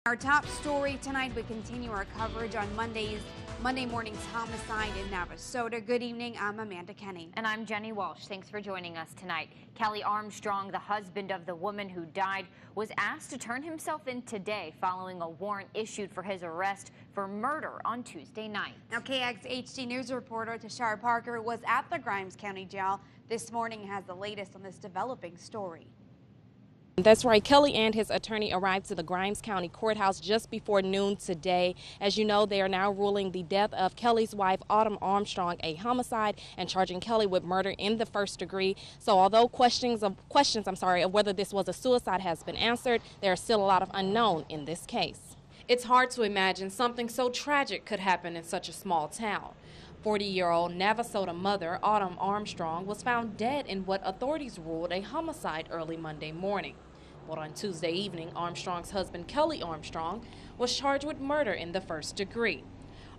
Our top story tonight, we continue our coverage on Monday morning's homicide in Navasota. Good evening, I'm Amanda Kenny. And I'm Jenny Walsh. Thanks for joining us tonight. Kelly Armstrong, the husband of the woman who died, was asked to turn himself in today following a warrant issued for his arrest for murder on Tuesday night. Now, KAGS HD News reporter Tashara Parker was at the Grimes County Jail this morning and has the latest on this developing story. That's right. Kelly and his attorney arrived to the Grimes County Courthouse just before noon today. As you know, they are now ruling the death of Kelly's wife, Autumn Armstrong, a homicide and charging Kelly with murder in the first degree. So although questions of whether this was a suicide has been answered, there are still a lot of unknown in this case. It's hard to imagine something so tragic could happen in such a small town. 40-year-old Navasota mother Autumn Armstrong was found dead in what authorities ruled a homicide early Monday morning. But on Tuesday evening, Armstrong's husband Kelly Armstrong was charged with murder in the first degree.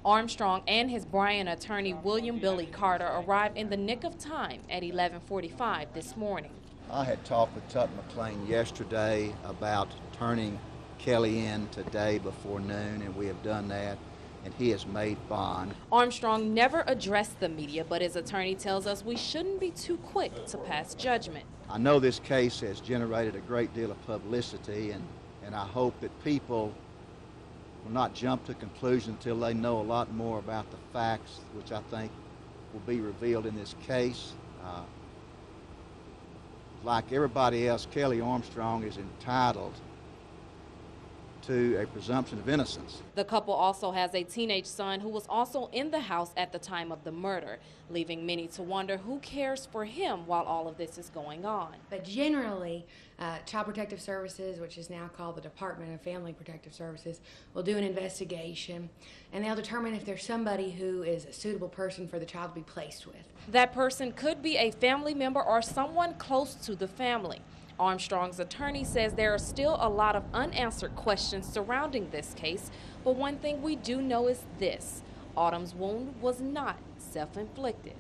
Armstrong and his Bryan attorney William Billy Carter arrived in the nick of time at 11:45 this morning. I had talked with Tut McLean yesterday about turning Kelly in today before noon, and we have done that, and he has made bond. Armstrong never addressed the media, but his attorney tells us we shouldn't be too quick to pass judgment. I know this case has generated a great deal of publicity, and I hope that people will not jump to conclusions until they know a lot more about the facts, which I think will be revealed in this case. Like everybody else, Kelly Armstrong is entitled to a presumption of innocence. The couple also has a teenage son who was also in the house at the time of the murder, leaving many to wonder who cares for him while all of this is going on. But generally, Child Protective Services, which is now called the Department of Family Protective Services, will do an investigation, and they'll determine if there's somebody who is a suitable person for the child to be placed with. That person could be a family member or someone close to the family. Armstrong's attorney says there are still a lot of unanswered questions surrounding this case, but one thing we do know is this: Autumn's wound was not self-inflicted.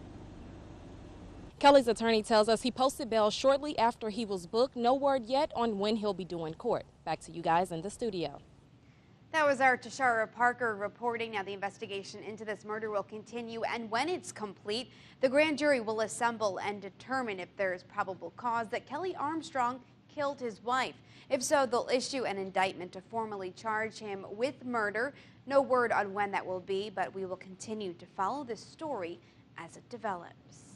Kelly's attorney tells us he posted bail shortly after he was booked. No word yet on when he'll be due in court. Back to you guys in the studio. That was our Tashara Parker reporting. Now, the investigation into this murder will continue, and when it's complete, the grand jury will assemble and determine if there is probable cause that Kelly Armstrong killed his wife. If so, they'll issue an indictment to formally charge him with murder. No word on when that will be, but we will continue to follow this story as it develops.